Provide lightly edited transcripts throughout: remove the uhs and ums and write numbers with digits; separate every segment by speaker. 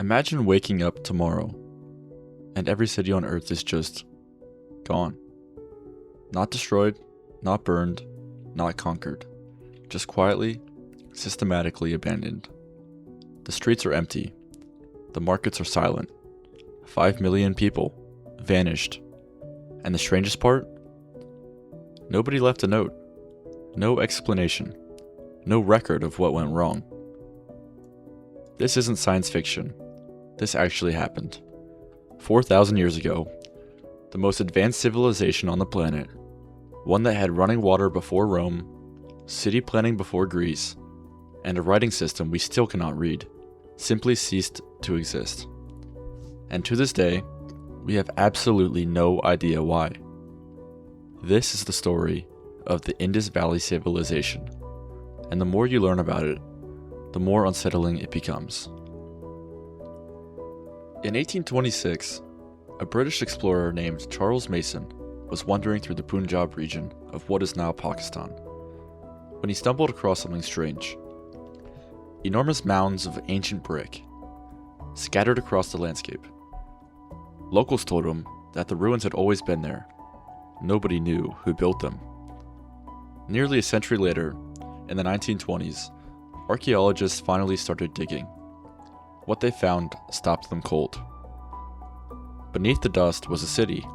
Speaker 1: Imagine waking up tomorrow and every city on Earth is just gone. Not destroyed, not burned, not conquered. Just quietly, systematically abandoned. The streets are empty. The markets are silent. 5 million people vanished. And the strangest part? Nobody left a note. No explanation. No record of what went wrong. This isn't science fiction. This actually happened. 4,000 years ago, the most advanced civilization on the planet, one that had running water before Rome, city planning before Greece, and a writing system we still cannot read, simply ceased to exist. And to this day, we have absolutely no idea why. This is the story of the Indus Valley Civilization, and the more you learn about it, the more unsettling it becomes. In 1826, a British explorer named Charles Mason was wandering through the Punjab region of what is now Pakistan, when he stumbled across something strange. Enormous mounds of ancient brick, scattered across the landscape. Locals told him that the ruins had always been there. Nobody knew who built them. Nearly a century later, in the 1920s, archaeologists finally started digging. What they found stopped them cold. Beneath the dust was a city,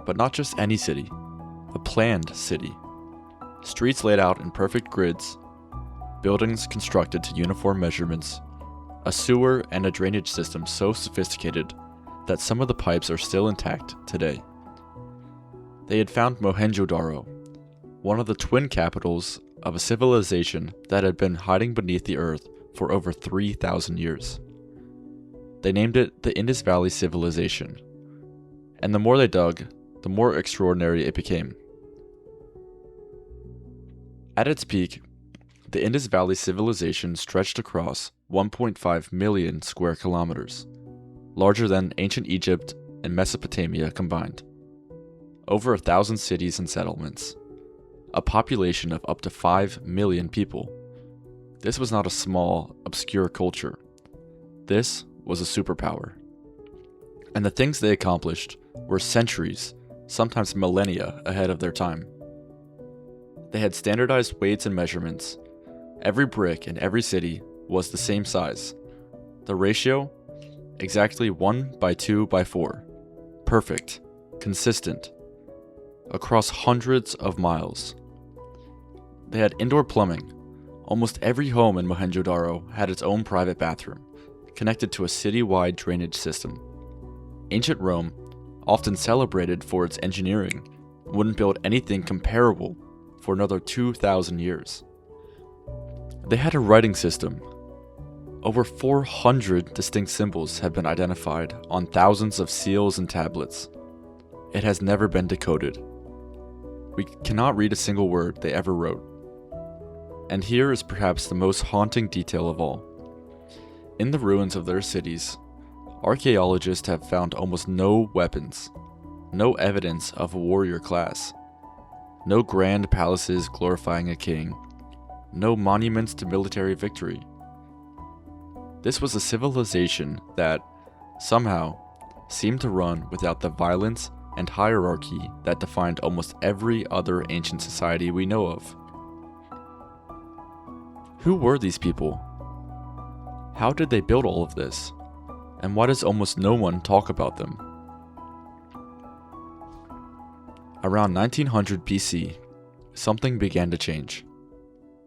Speaker 1: but not just any city, a planned city. Streets laid out in perfect grids, buildings constructed to uniform measurements, a sewer and a drainage system so sophisticated that some of the pipes are still intact today. They had found Mohenjo-daro, one of the twin capitals of a civilization that had been hiding beneath the earth for over 3,000 years. They named it the Indus Valley Civilization, and the more they dug, the more extraordinary it became. At its peak, the Indus Valley Civilization stretched across 1.5 million square kilometers, larger than ancient Egypt and Mesopotamia combined. Over 1,000 cities and settlements, a population of up to 5 million people. This was not a small, obscure culture. This was a superpower. And the things they accomplished were centuries, sometimes millennia, ahead of their time. They had standardized weights and measurements. Every brick in every city was the same size. The ratio? Exactly 1:2:4. Perfect. Consistent. Across hundreds of miles. They had indoor plumbing. Almost every home in Mohenjo-daro had its own private bathroom, connected to a city-wide drainage system. Ancient Rome, often celebrated for its engineering, wouldn't build anything comparable for another 2,000 years. They had a writing system. Over 400 distinct symbols have been identified on thousands of seals and tablets. It has never been decoded. We cannot read a single word they ever wrote. And here is perhaps the most haunting detail of all. In the ruins of their cities, archaeologists have found almost no weapons, no evidence of a warrior class, no grand palaces glorifying a king, no monuments to military victory. This was a civilization that, somehow, seemed to run without the violence and hierarchy that defined almost every other ancient society we know of. Who were these people? How did they build all of this? And why does almost no one talk about them? Around 1900 BC, something began to change.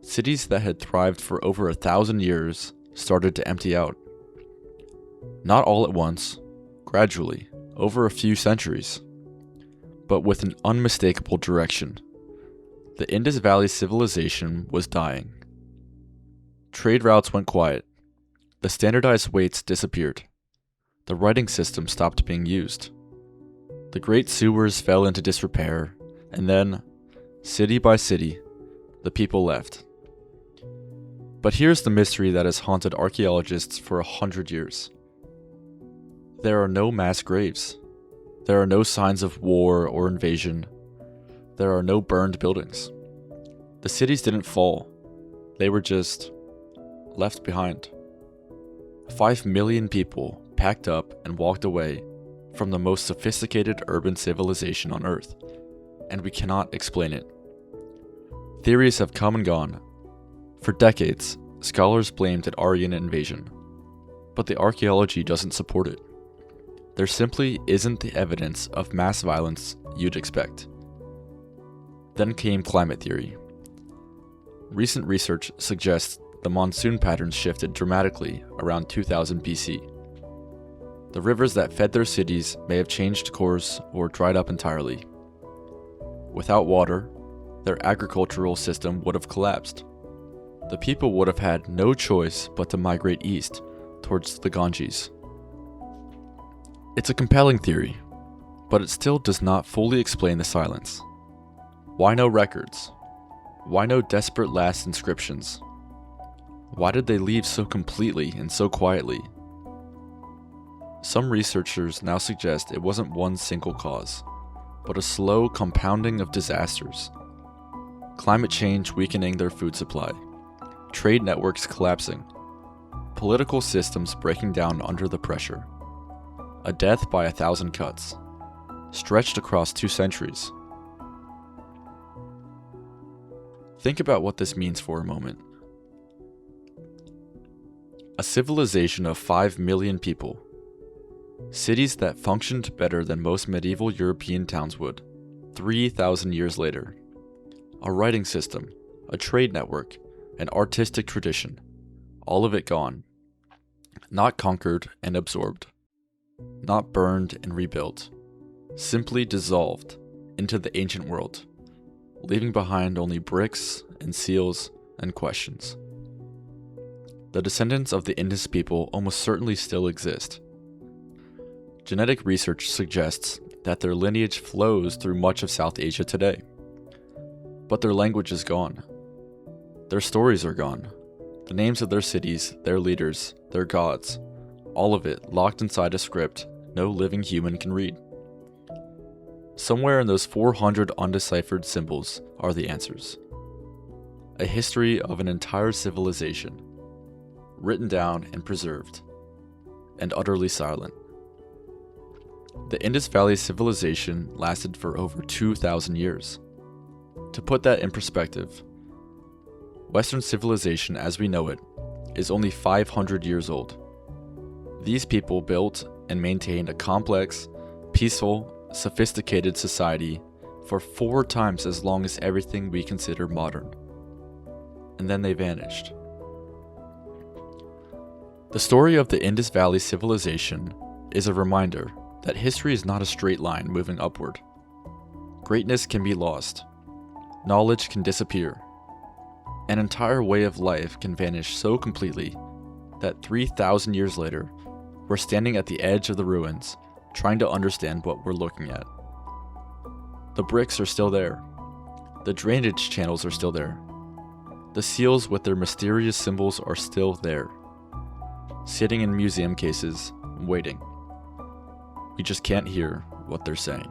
Speaker 1: Cities that had thrived for over 1,000 years started to empty out. Not all at once, gradually, over a few centuries, but with an unmistakable direction. The Indus Valley Civilization was dying. Trade routes went quiet. The standardized weights disappeared. The writing system stopped being used. The great sewers fell into disrepair, and then, city by city, the people left. But here's the mystery that has haunted archaeologists for 100 years. There are no mass graves. There are no signs of war or invasion. There are no burned buildings. The cities didn't fall. They were just left behind. 5 million people packed up and walked away from the most sophisticated urban civilization on Earth, and we cannot explain it. Theories have come and gone. For decades, scholars blamed an Aryan invasion, but the archaeology doesn't support it. There simply isn't the evidence of mass violence you'd expect. Then came climate theory. Recent research suggests the monsoon patterns shifted dramatically around 2000 BC. The rivers that fed their cities may have changed course or dried up entirely. Without water, their agricultural system would have collapsed. The people would have had no choice but to migrate east towards the Ganges. It's a compelling theory, but it still does not fully explain the silence. Why no records? Why no desperate last inscriptions? Why did they leave so completely and so quietly? Some researchers now suggest it wasn't one single cause, but a slow compounding of disasters. Climate change weakening their food supply, trade networks collapsing, political systems breaking down under the pressure, a death by 1,000 cuts, stretched across 2 centuries. Think about what this means for a moment. A civilization of 5 million people, cities that functioned better than most medieval European towns would, 3,000 years later. A writing system, a trade network, an artistic tradition, all of it gone. Not conquered and absorbed. Not burned and rebuilt. Simply dissolved into the ancient world, leaving behind only bricks and seals and questions. The descendants of the Indus people almost certainly still exist. Genetic research suggests that their lineage flows through much of South Asia today. But their language is gone. Their stories are gone. The names of their cities, their leaders, their gods, all of it locked inside a script no living human can read. Somewhere in those 400 undeciphered symbols are the answers. A history of an entire civilization, written down and preserved, and utterly silent. The Indus Valley Civilization lasted for over 2,000 years. To put that in perspective, Western civilization as we know it is only 500 years old. These people built and maintained a complex, peaceful, sophisticated society for 4 times as long as everything we consider modern. And then they vanished. The story of the Indus Valley Civilization is a reminder that history is not a straight line moving upward. Greatness can be lost. Knowledge can disappear. An entire way of life can vanish so completely that 3,000 years later, we're standing at the edge of the ruins, trying to understand what we're looking at. The bricks are still there. The drainage channels are still there. The seals with their mysterious symbols are still there, sitting in museum cases, waiting. We just can't hear what they're saying.